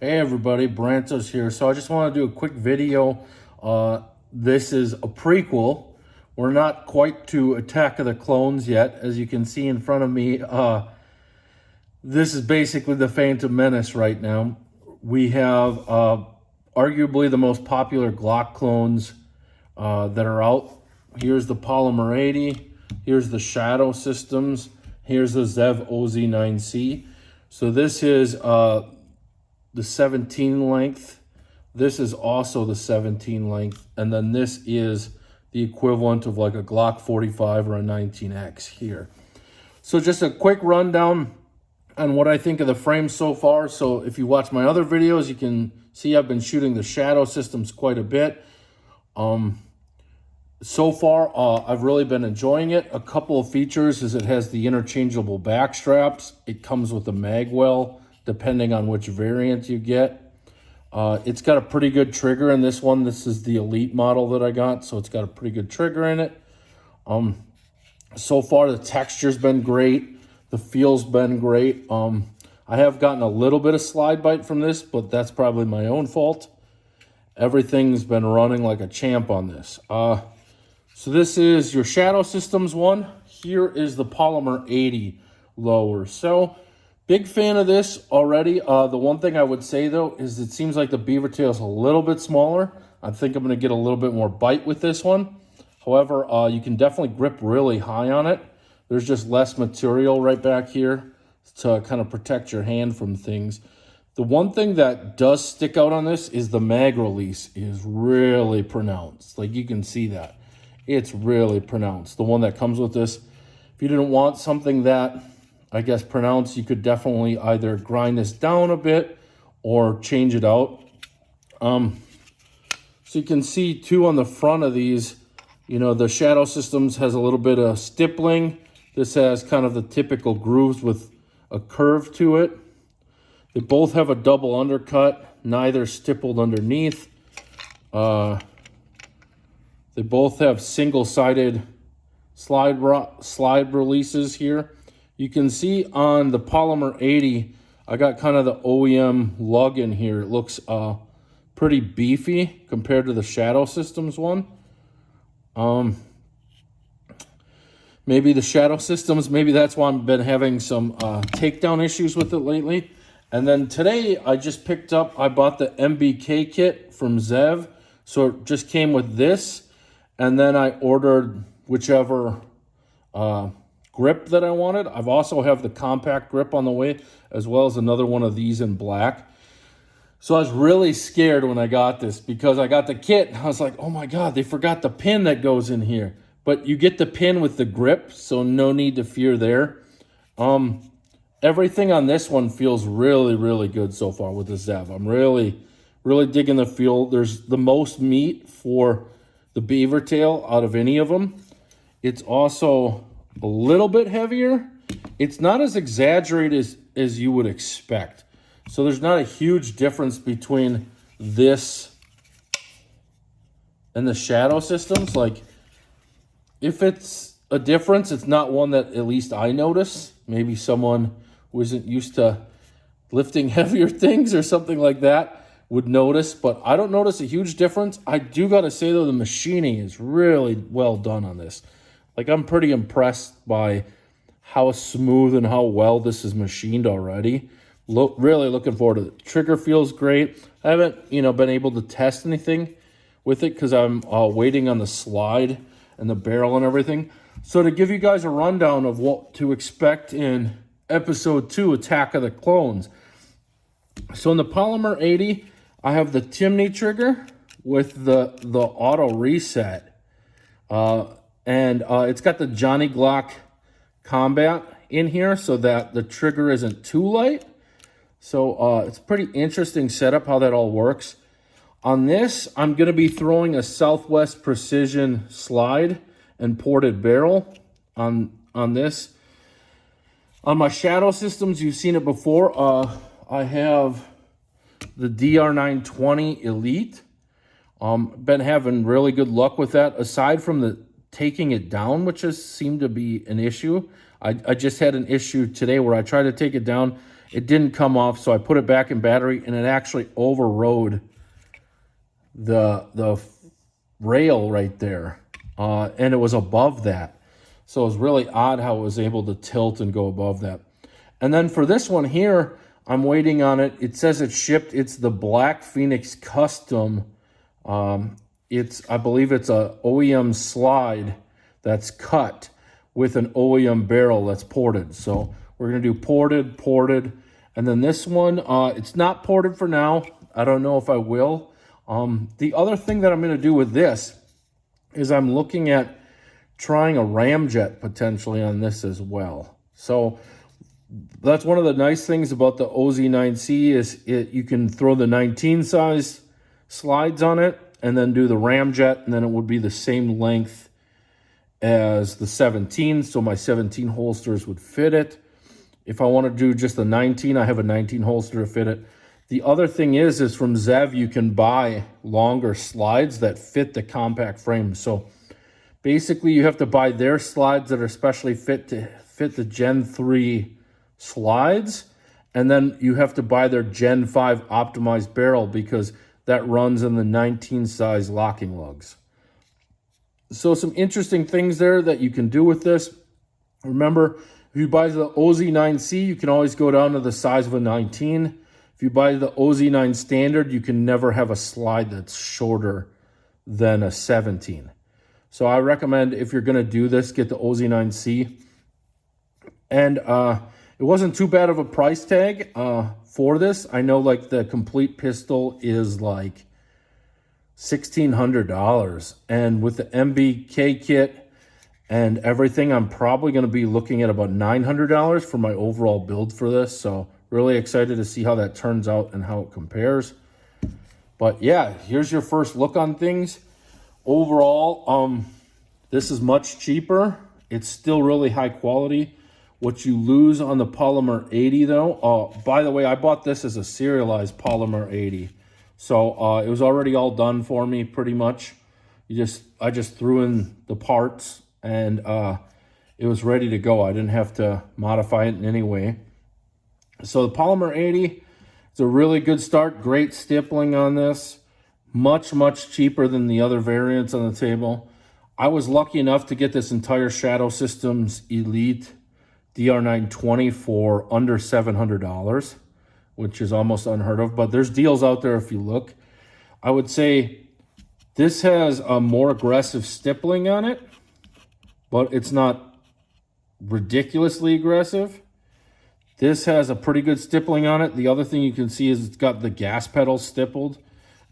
Hey everybody, Brantos here. So I just want to do a quick video. This is a prequel. We're not quite to Attack of the Clones yet. As you can see in front of me, this is basically the Framedom Menace right now. We have arguably the most popular Glock clones that are out. Here's the Polymer 80. Here's the Shadow Systems. Here's the ZEV OZ9C. So this is the 17 length. This is also the 17 length. And then this is the equivalent of like a Glock 45 or a 19X here. So just a quick rundown on what I think of the frames so far. So if you watch my other videos, you can see I've been shooting the Shadow Systems quite a bit. So far, I've really been enjoying it. A couple of features is it has the interchangeable back straps. It comes with a mag well, depending on which variant you get. It's got a pretty good trigger in this one. This is the Elite model that I got, so it's got a pretty good trigger in it. So far, the texture's been great. The feel's been great. I have gotten a little bit of slide bite from this, but that's probably my own fault. Everything's been running like a champ on this. So this is your Shadow Systems one. Here is the Polymer 80 lower. So big fan of this already. The one thing I would say though is it seems like the beaver tail is a little bit smaller. I think I'm going to get a little bit more bite with this one. However, you can definitely grip really high on it. There's just less material right back here to kind of protect your hand from things. The one thing that does stick out on this is the mag release is really pronounced. Like you can see that. It's really pronounced. The one that comes with this. If you didn't want something that, I guess, pronounced, you could definitely either grind this down a bit or change it out. So you can see too on the front of these, you know, the Shadow Systems has a little bit of stippling. This has kind of the typical grooves with a curve to it. They both have a double undercut, neither stippled underneath. They both have single-sided slide releases here. You can see on the Polymer 80, I got kind of the OEM lug in here. It looks pretty beefy compared to the Shadow Systems one. Maybe the Shadow Systems, maybe that's why I've been having some takedown issues with it lately. And then today I just picked up, I bought the MBK kit from ZEV. So it just came with this. And then I ordered whichever grip that I wanted. I've also have the compact grip on the way, as well as another one of these in black. So I was really scared when I got this because I got the kit and I was like, oh my God, they forgot the pin that goes in here. But you get the pin with the grip, so no need to fear there. Everything on this one feels really, really good so far with the ZEV. I'm really, really digging the feel. There's the most meat for the beaver tail out of any of them. It's also a little bit heavier. It's not as exaggerated as you would expect. So there's not a huge difference between this and the Shadow Systems. Like, if it's a difference, it's not one that at least I notice. Maybe someone who isn't used to lifting heavier things or something like that would notice, but I don't notice a huge difference. I do got to say, though, the machining is really well done on this. Like, I'm pretty impressed by how smooth and how well this is machined already. Really looking forward to it. Trigger feels great. I haven't, been able to test anything with it because I'm waiting on the slide and the barrel and everything. So to give you guys a rundown of what to expect in episode 2, Attack of the Clones. So in the Polymer 80, I have the Timney trigger with the auto reset. And it's got the Johnny Glock Combat in here so that the trigger isn't too light. So it's a pretty interesting setup how that all works. On this, I'm going to be throwing a Southwest Precision slide and ported barrel on this. On my Shadow Systems, you've seen it before. I have the Dr920 Elite. Been having really good luck with that. Aside from the taking it down, which has seemed to be an issue. I just had an issue today where I tried to take it down it didn't come off, so I put it back in battery, and it actually overrode the rail right there, and it was above that. So it was really odd how it was able to tilt and go above that. And then for this one here, I'm waiting on it. It says it's shipped. It's the Black Phoenix Custom. I believe it's a OEM slide that's cut with an OEM barrel that's ported. So we're going to do ported, and then this one, it's not ported for now. I don't know if I will. The other thing that I'm going to do with this is I'm looking at trying a ramjet potentially on this as well. So that's one of the nice things about the OZ9C is you can throw the 19 size slides on it and then do the ramjet, and then it would be the same length as the 17, so my 17 holsters would fit it. If I want to do just the 19, I have a 19 holster to fit it. The other thing is from Zev, you can buy longer slides that fit the compact frame. So basically, you have to buy their slides that are specially fit to fit the Gen 3 slides, and then you have to buy their Gen 5 optimized barrel because that runs in the 19 size locking lugs. So some interesting things there that you can do with this. Remember, if you buy the OZ9C, you can always go down to the size of a 19. If you buy the OZ9 standard, you can never have a slide that's shorter than a 17. So I recommend if you're going to do this, get the OZ9C. And it wasn't too bad of a price tag for this. I know like the complete pistol is like $1,600. And with the MBK kit and everything, I'm probably going to be looking at about $900 for my overall build for this. So really excited to see how that turns out and how it compares. But yeah, here's your first look on things. Overall, this is much cheaper. It's still really high quality. What you lose on the Polymer 80 though, by the way, I bought this as a serialized Polymer 80. So it was already all done for me pretty much. I just threw in the parts and it was ready to go. I didn't have to modify it in any way. So the Polymer 80, it's a really good start. Great stippling on this. Much, much cheaper than the other variants on the table. I was lucky enough to get this entire Shadow Systems Elite DR920 for under $700, which is almost unheard of. But there's deals out there if you look. I would say this has a more aggressive stippling on it, but it's not ridiculously aggressive. This has a pretty good stippling on it. The other thing you can see is it's got the gas pedal stippled,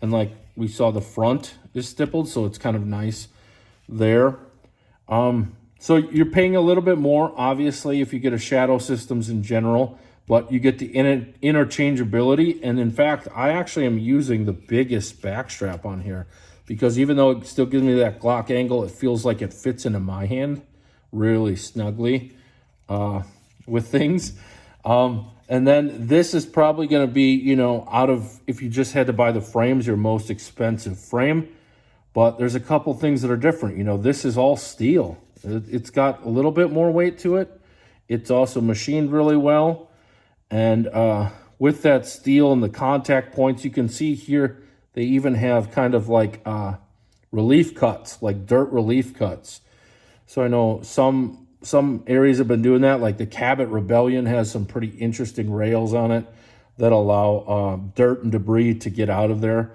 and like we saw, the front is stippled, so it's kind of nice there. So you're paying a little bit more, obviously, if you get a Shadow Systems in general, but you get the interchangeability. And in fact, I actually am using the biggest backstrap on here because even though it still gives me that Glock angle, it feels like it fits into my hand really snugly with things. And then this is probably going to be, you know, out of, if you just had to buy the frames, your most expensive frame. But there's a couple things that are different. You know, this is all steel. It's got a little bit more weight to it. It's also machined really well. And with that steel and the contact points, you can see here, they even have kind of like relief cuts, like dirt relief cuts. So I know some areas have been doing that, like the Cabot Rebellion has some pretty interesting rails on it that allow dirt and debris to get out of there.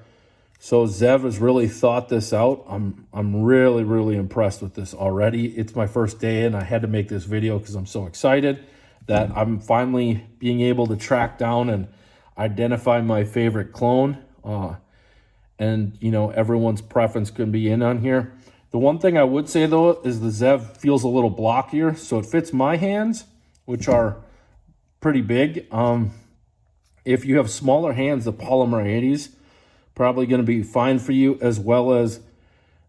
So Zev has really thought this out. I'm really, really impressed with this already. It's my first day and I had to make this video because I'm so excited that I'm finally being able to track down and identify my favorite clone. And, you know, everyone's preference can be in on here. The one thing I would say, though, is the Zev feels a little blockier. So it fits my hands, which are pretty big. If you have smaller hands, the Polymer 80s probably going to be fine for you, as well as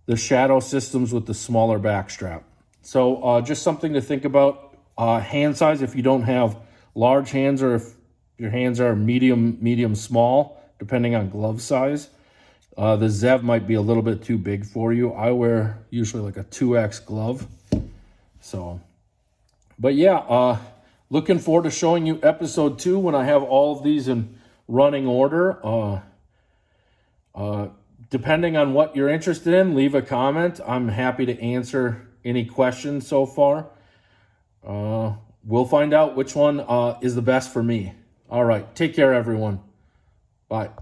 the Shadow Systems with the smaller backstrap. So just something to think about. Hand size, if you don't have large hands or if your hands are medium, small, depending on glove size, the Zev might be a little bit too big for you. I wear usually like a 2X glove. So, but yeah, looking forward to showing you episode 2 when I have all of these in running order. Depending on what you're interested in, leave a comment. I'm happy to answer any questions so far. We'll find out which one is the best for me. All right. Take care, everyone. Bye.